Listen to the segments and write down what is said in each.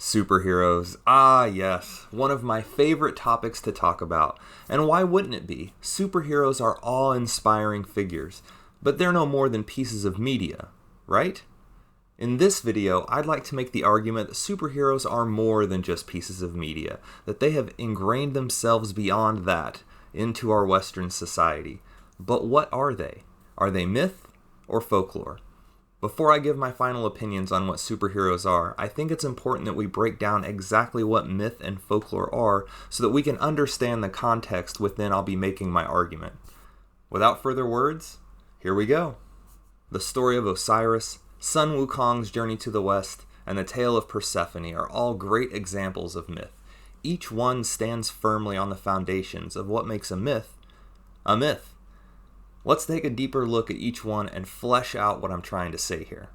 Superheroes. Ah, yes. One of my favorite topics to talk about. And why wouldn't it be? Superheroes are awe-inspiring figures, but they're no more than pieces of media, right? In this video, I'd like to make the argument that superheroes are more than just pieces of media, that they have ingrained themselves beyond that into our Western society. But what are they? Are they myth or folklore? Before I give my final opinions on what superheroes are, I think it's important that we break down exactly what myth and folklore are so that we can understand the context within I'll be making my argument. Without further words, here we go. The story of Osiris, Sun Wukong's journey to the west, and the tale of Persephone are all great examples of myth. Each one stands firmly on the foundations of what makes a myth a myth. Let's take a deeper look at each one and flesh out what I'm trying to say here.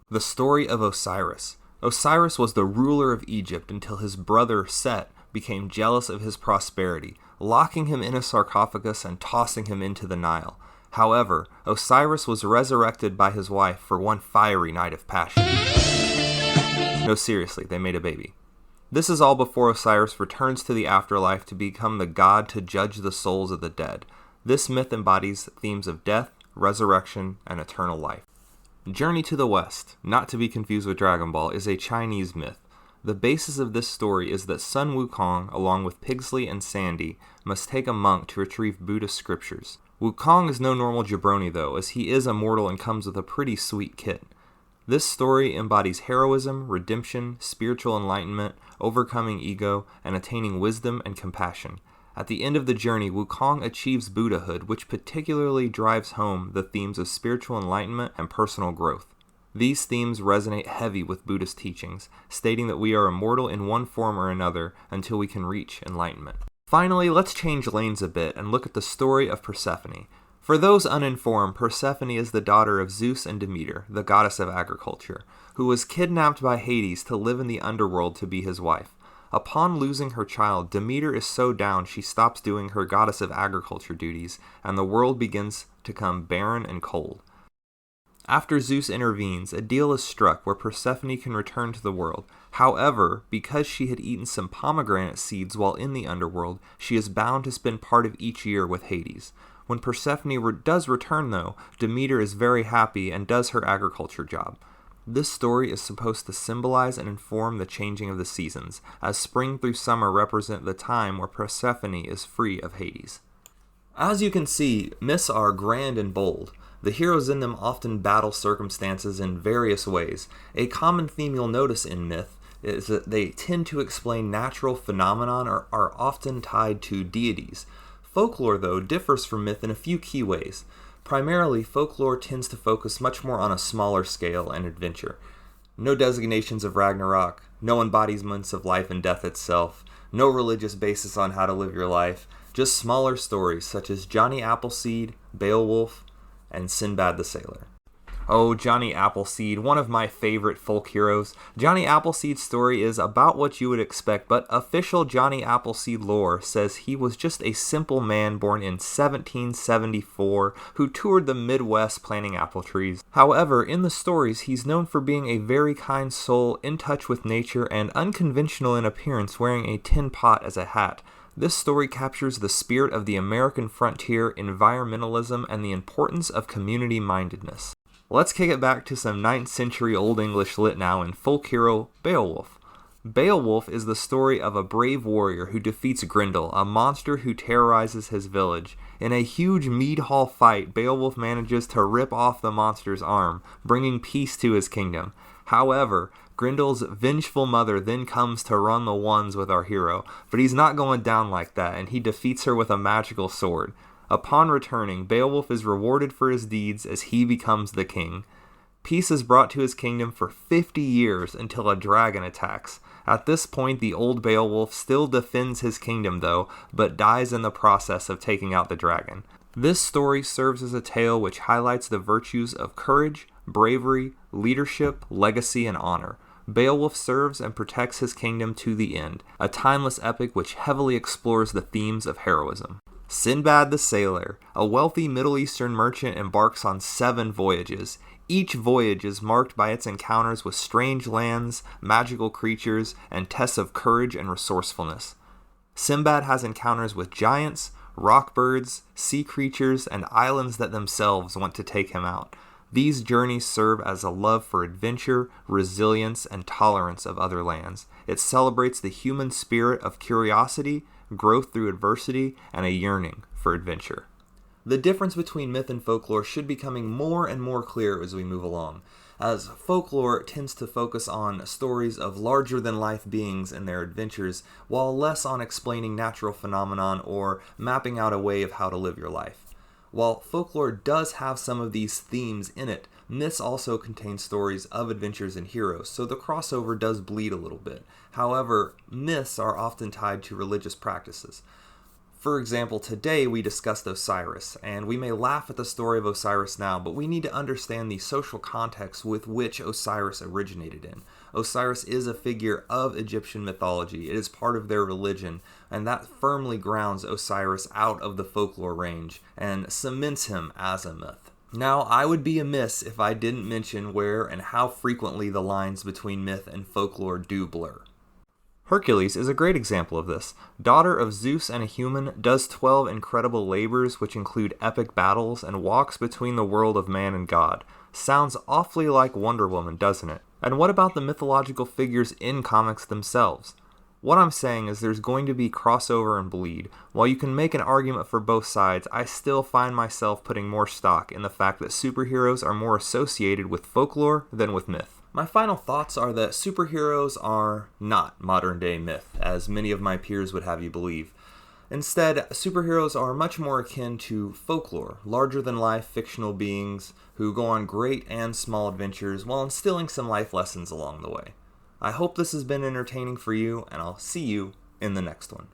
The story of Osiris. Osiris was the ruler of Egypt until his brother Set became jealous of his prosperity, locking him in a sarcophagus and tossing him into the Nile. However, Osiris was resurrected by his wife for one fiery night of passion. No, seriously, they made a baby. This is all before Osiris returns to the afterlife to become the god to judge the souls of the dead. This myth embodies themes of death, resurrection, and eternal life. Journey to the West, not to be confused with Dragon Ball, is a Chinese myth. The basis of this story is that Sun Wukong, along with Pigsley and Sandy, must take a monk to retrieve Buddhist scriptures. Wukong is no normal jabroni though, as he is immortal and comes with a pretty sweet kit. This story embodies heroism, redemption, spiritual enlightenment, overcoming ego, and attaining wisdom and compassion. At the end of the journey, Wukong achieves Buddhahood, which particularly drives home the themes of spiritual enlightenment and personal growth. These themes resonate heavy with Buddhist teachings, stating that we are immortal in one form or another until we can reach enlightenment. Finally, let's change lanes a bit and look at the story of Persephone. For those uninformed, Persephone is the daughter of Zeus and Demeter, the goddess of agriculture, who was kidnapped by Hades to live in the underworld to be his wife. Upon losing her child, Demeter is so down she stops doing her goddess of agriculture duties, and the world begins to become barren and cold. After Zeus intervenes, a deal is struck where Persephone can return to the world. However, because she had eaten some pomegranate seeds while in the underworld, she is bound to spend part of each year with Hades. When Persephone does return though, Demeter is very happy and does her agriculture job. This story is supposed to symbolize and inform the changing of the seasons, as spring through summer represent the time where Persephone is free of Hades. As you can see, myths are grand and bold. The heroes in them often battle circumstances in various ways. A common theme you'll notice in myth is that they tend to explain natural phenomena or are often tied to deities. Folklore, though, differs from myth in a few key ways. Primarily, folklore tends to focus much more on a smaller scale and adventure. No designations of Ragnarok, no embodiments of life and death itself, no religious basis on how to live your life, just smaller stories such as Johnny Appleseed, Beowulf, and Sinbad the Sailor. Oh, Johnny Appleseed, one of my favorite folk heroes. Johnny Appleseed's story is about what you would expect, but official Johnny Appleseed lore says he was just a simple man born in 1774 who toured the Midwest planting apple trees. However, in the stories, he's known for being a very kind soul, in touch with nature, and unconventional in appearance, wearing a tin pot as a hat. This story captures the spirit of the American frontier, environmentalism, and the importance of community-mindedness. Let's kick it back to some 9th century Old English lit now in folk hero Beowulf. Beowulf is the story of a brave warrior who defeats Grendel, a monster who terrorizes his village. In a huge mead hall fight, Beowulf manages to rip off the monster's arm, bringing peace to his kingdom. However, Grendel's vengeful mother then comes to run the ones with our hero, but he's not going down like that, and he defeats her with a magical sword. Upon returning, Beowulf is rewarded for his deeds as he becomes the king. Peace is brought to his kingdom for 50 years until a dragon attacks. At this point, the old Beowulf still defends his kingdom though, but dies in the process of taking out the dragon. This story serves as a tale which highlights the virtues of courage, bravery, leadership, legacy, and honor. Beowulf serves and protects his kingdom to the end, a timeless epic which heavily explores the themes of heroism. Sinbad the Sailor, a wealthy Middle Eastern merchant, embarks on 7 voyages. Each voyage is marked by its encounters with strange lands, magical creatures, and tests of courage and resourcefulness. Sinbad has encounters with giants, rock birds, sea creatures, and islands that themselves want to take him out. These journeys serve as a love for adventure, resilience, and tolerance of other lands. It celebrates the human spirit of curiosity, growth through adversity, and a yearning for adventure. The difference between myth and folklore should be becoming more and more clear as we move along, as folklore tends to focus on stories of larger-than-life beings and their adventures, while less on explaining natural phenomenon or mapping out a way of how to live your life. While folklore does have some of these themes in it, myths also contain stories of adventures and heroes, so the crossover does bleed a little bit. However, myths are often tied to religious practices. For example, today we discussed Osiris, and we may laugh at the story of Osiris now, but we need to understand the social context with which Osiris originated in. Osiris is a figure of Egyptian mythology. It is part of their religion, and that firmly grounds Osiris out of the folklore range and cements him as a myth. Now, I would be amiss if I didn't mention where and how frequently the lines between myth and folklore do blur. Hercules is a great example of this. Daughter of Zeus and a human, does 12 incredible labors which include epic battles and walks between the world of man and God. Sounds awfully like Wonder Woman, doesn't it? And what about the mythological figures in comics themselves? What I'm saying is there's going to be crossover and bleed. While you can make an argument for both sides, I still find myself putting more stock in the fact that superheroes are more associated with folklore than with myth. My final thoughts are that superheroes are not modern-day myth, as many of my peers would have you believe. Instead, superheroes are much more akin to folklore, larger-than-life fictional beings who go on great and small adventures while instilling some life lessons along the way. I hope this has been entertaining for you, and I'll see you in the next one.